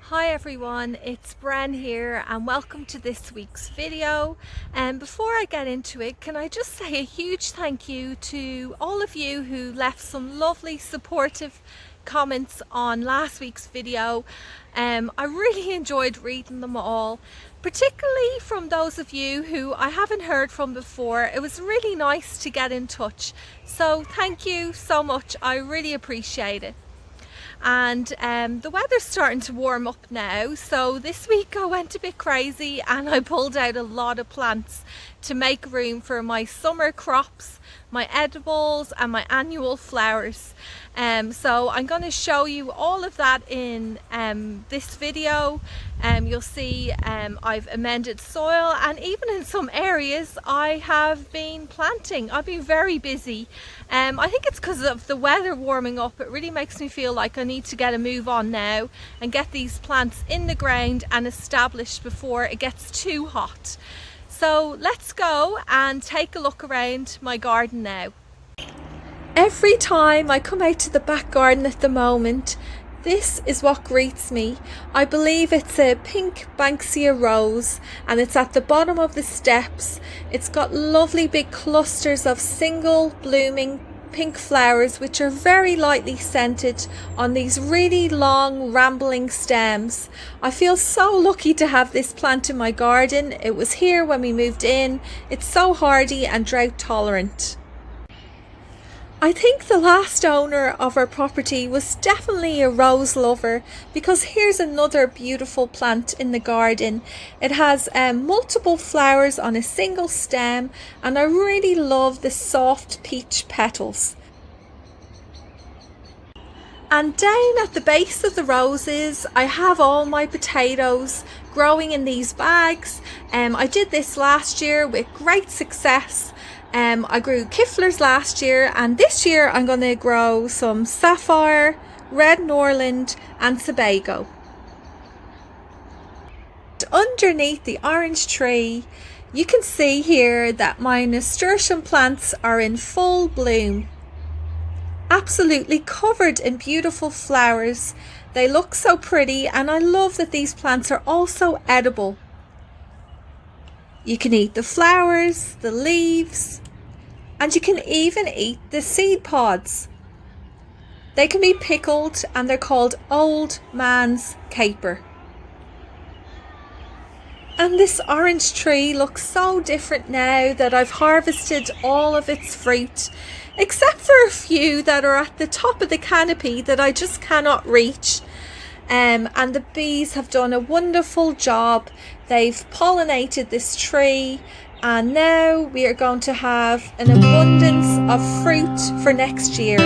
Hi everyone, it's Bren here and welcome to this week's video. And before I get into it, can I just say a huge thank you to all of you who left some lovely supportive comments on last week's video. I really enjoyed reading them all, particularly from those of you who I haven't heard from before. It was really nice to get in touch, so thank you so much. I really appreciate it. And the weather's starting to warm up now, so this week I went a bit crazy and I pulled out a lot of plants to make room for my summer crops, my edibles and my annual flowers. So I'm going to show you all of that in this video. You'll see I've amended soil, and even in some areas I have been planting. I've been very busy. I think it's because of the weather warming up. It really makes me feel like I need to get a move on now and get these plants in the ground and established before it gets too hot. So let's go and take a look around my garden now. Every time I come out to the back garden at the moment, this is what greets me. I believe it's a pink Banksia rose and it's at the bottom of the steps. It's got lovely big clusters of single blooming pink flowers which are very lightly scented on these really long rambling stems. I feel so lucky to have this plant in my garden. It was here when we moved in. It's so hardy and drought tolerant. I think the last owner of our property was definitely a rose lover, because here's another beautiful plant in the garden. It has multiple flowers on a single stem, and I really love the soft peach petals. And down at the base of the roses I have all my potatoes growing in these bags. I did this last year with great success. I grew Kifflers last year, and this year I'm going to grow some Sapphire, Red Norland and Sebago. Underneath the orange tree you can see here that my nasturtium plants are in full bloom. Absolutely covered in beautiful flowers. They look so pretty, and I love that these plants are also edible. You can eat the flowers, the leaves, and you can even eat the seed pods. They can be pickled and they're called old man's caper. And this orange tree looks so different now that I've harvested all of its fruit, except for a few that are at the top of the canopy that I just cannot reach. And the bees have done a wonderful job. They've pollinated this tree, and now we are going to have an abundance of fruit for next year.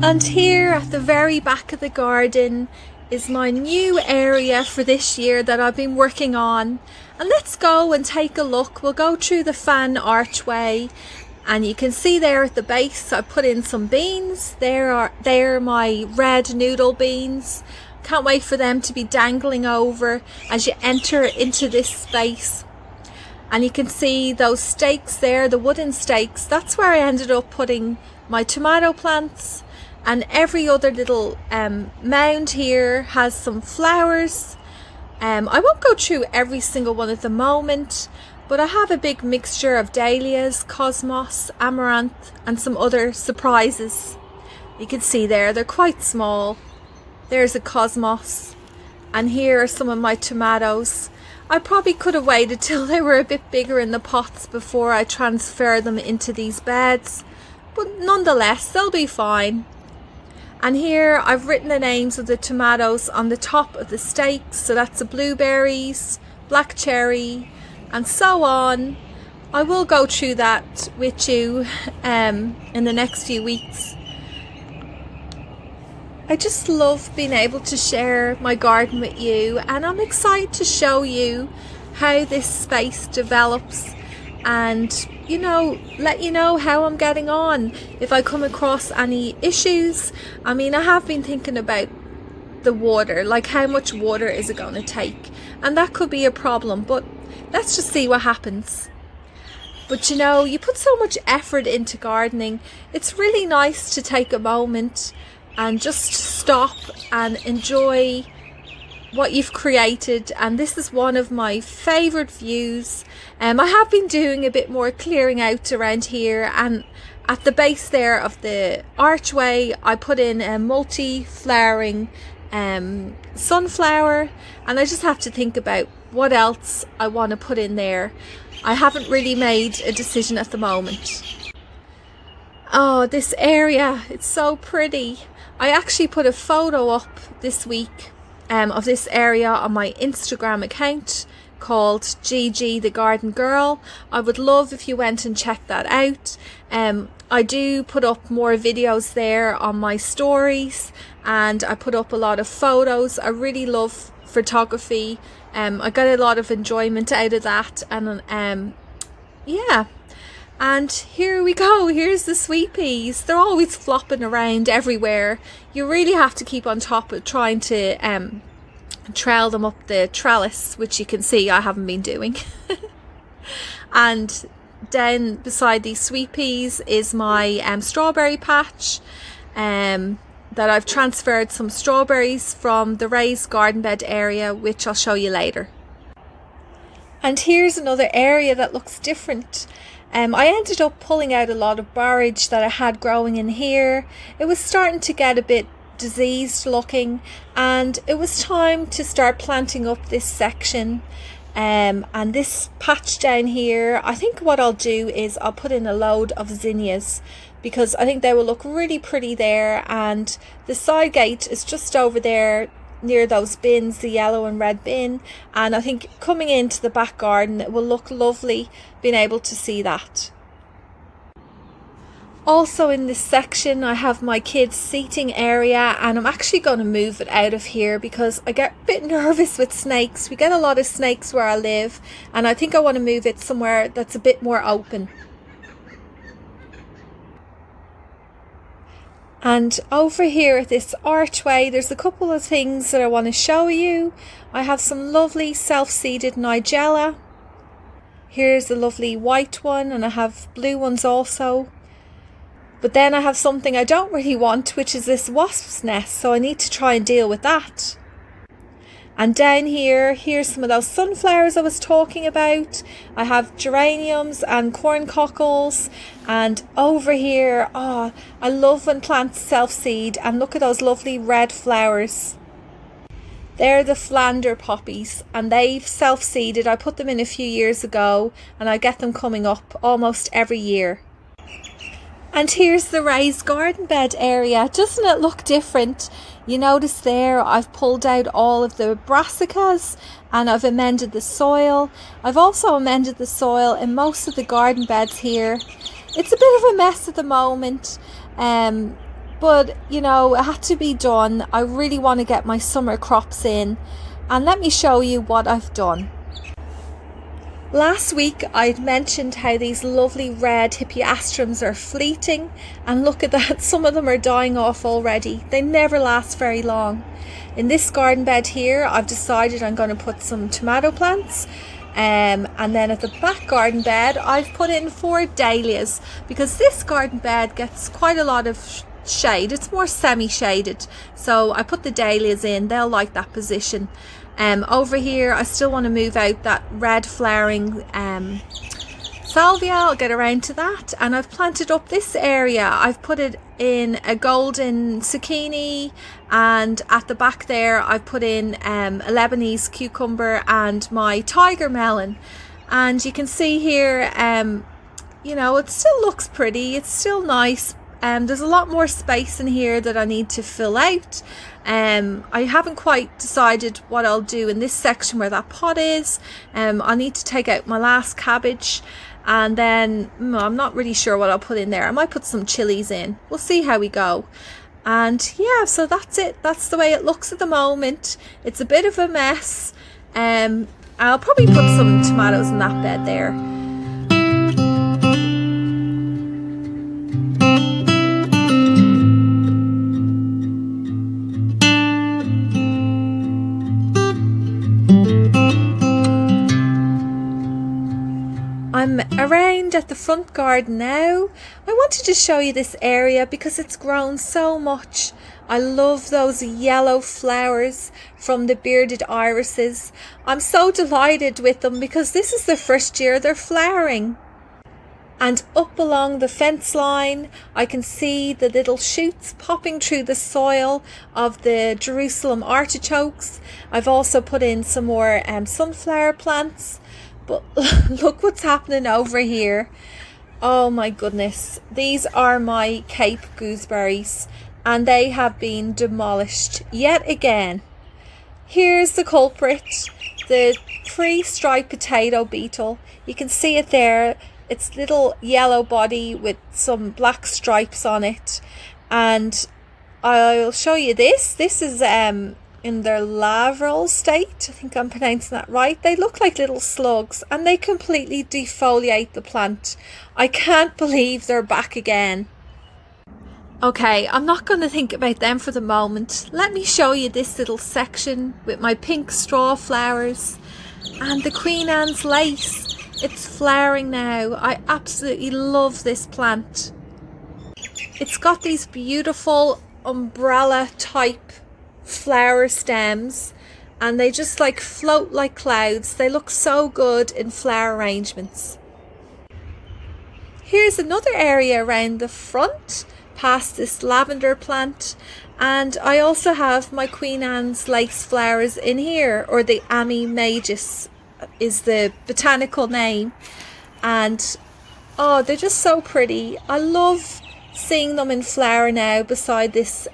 And here at the very back of the garden is my new area for this year that I've been working on. And let's go and take a look. We'll go through the fan archway, and you can see there at the base I put in some beans. They're my red noodle beans. Can't wait for them to be dangling over as you enter into this space. And you can see those stakes there, the wooden stakes. That's where I ended up putting my tomato plants. And every other little mound here has some flowers. I won't go through every single one at the moment, but I have a big mixture of dahlias, cosmos, amaranth and some other surprises. You can see there, they're quite small. There's a cosmos, and here are some of my tomatoes. I probably could have waited till they were a bit bigger in the pots before I transfer them into these beds, but nonetheless they'll be fine. And here I've written the names of the tomatoes on the top of the stakes. So that's the blueberries, black cherry and so on. I will go through that with you in the next few weeks. I just love being able to share my garden with you, and I'm excited to show you how this space develops and, you know, let you know how I'm getting on. If I come across any issues, I mean, I have been thinking about the water, like how much water is it going to take, and that could be a problem, but let's just see what happens. But you know, you put so much effort into gardening, it's really nice to take a moment and just stop and enjoy what you've created. And this is one of my favorite views. I have been doing a bit more clearing out around here, and at the base there of the archway I put in a multi-flowering sunflower, and I just have to think about what else I want to put in there. I haven't really made a decision at the moment. Oh, this area, it's so pretty. I actually put a photo up this week of this area on my Instagram account called Gigi the Garden Girl. I would love if you went and checked that out. I do put up more videos there on my stories, and I put up a lot of photos. I really love photography. I got a lot of enjoyment out of that, and yeah. And here we go, here's the sweet peas. They're always flopping around everywhere. You really have to keep on top of trying to trail them up the trellis, which you can see I haven't been doing. And down beside these sweet peas is my strawberry patch, that I've transferred some strawberries from the raised garden bed area, which I'll show you later. And here's another area that looks different. I ended up pulling out a lot of borage that I had growing in here. It was starting to get a bit diseased looking, and it was time to start planting up this section. And this patch down here, I think what I'll do is I'll put in a load of zinnias, because I think they will look really pretty there. And the side gate is just over there near those bins, the yellow and red bin, and I think coming into the back garden it will look lovely being able to see that. Also in this section I have my kids seating area, and I'm actually going to move it out of here because I get a bit nervous with snakes. We get a lot of snakes where I live, and I think I want to move it somewhere that's a bit more open. And over here at this archway, there's a couple of things that I want to show you. I have some lovely self-seeded Nigella. Here's a lovely white one, and I have blue ones also. But then I have something I don't really want, which is this wasp's nest, so I need to try and deal with that. And down here, here's some of those sunflowers I was talking about. I have geraniums and corn cockles. And over here, oh, I love when plants self-seed, and look at those lovely red flowers. They're the Flander poppies, and they've self-seeded. I put them in a few years ago, and I get them coming up almost every year. And here's the raised garden bed area. Doesn't it look different? You notice there I've pulled out all of the brassicas, and I've amended the soil. I've also amended the soil in most of the garden beds here. It's a bit of a mess at the moment, but you know, it had to be done. I really want to get my summer crops in, and let me show you what I've done. Last week I'd mentioned how these lovely red hippeastrums are fleeting, and look at that, some of them are dying off already. They never last very long. In this garden bed here I've decided I'm going to put some tomato plants, and then at the back garden bed I've put in 4 dahlias, because this garden bed gets quite a lot of shade. It's more semi-shaded, so I put the dahlias in. They'll like that position. Over here I still want to move out that red flowering salvia. I'll get around to that. And I've planted up this area. I've put it in a golden zucchini, and at the back there I've put in a Lebanese cucumber and my tiger melon. And you can see here, you know, it still looks pretty, it's still nice. There's a lot more space in here that I need to fill out. I haven't quite decided what I'll do in this section where that pot is. I need to take out my last cabbage, and then I'm not really sure what I'll put in there. I might put some chilies in. We'll see how we go. And yeah, so that's it. That's the way it looks at the moment. It's a bit of a mess. I'll probably put some tomatoes in that bed there. I'm around at the front garden now. I wanted to show you this area because it's grown so much. I love those yellow flowers from the bearded irises. I'm so delighted with them because this is the first year they're flowering. And up along the fence line, I can see the little shoots popping through the soil of the Jerusalem artichokes. I've also put in some more sunflower plants. But look what's happening over here. Oh my goodness. These are my Cape gooseberries and they have been demolished yet again. Here's the culprit, the three-striped potato beetle. You can see it there. Its little yellow body with some black stripes on it. And I'll show you this. This is in their larval state. I think I'm pronouncing that right. They look like little slugs and they completely defoliate the plant. I can't believe they're back again. Okay, I'm not going to think about them for the moment. Let me show you this little section with my pink straw flowers and the Queen Anne's lace. It's flowering now. I absolutely love this plant. It's got these beautiful umbrella type flower stems and they just like float like clouds. They look so good in flower arrangements. Here's another area around the front past this lavender plant, and I also have my Queen Anne's lace flowers in here, or the Ammi Majus is the botanical name, and oh, they're just so pretty. I love seeing them in flower now beside this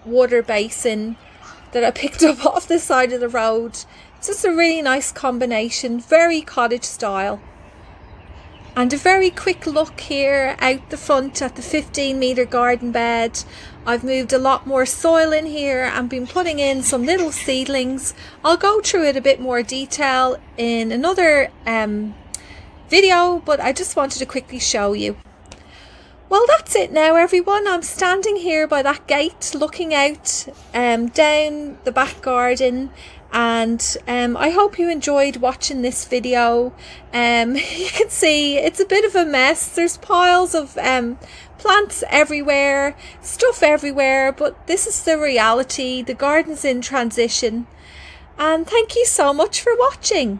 water basin that I picked up off the side of the road. It's just a really nice combination, very cottage style. And a very quick look here out the front at the 15-metre garden bed. I've moved a lot more soil in here and been putting in some little seedlings. I'll go through it a bit more detail in another video, but I just wanted to quickly show you. Well, that's it now everyone. I'm standing here by that gate looking out down the back garden, and I hope you enjoyed watching this video. You can see it's a bit of a mess. There's piles of plants everywhere, stuff everywhere, but this is the reality. The garden's in transition, and thank you so much for watching.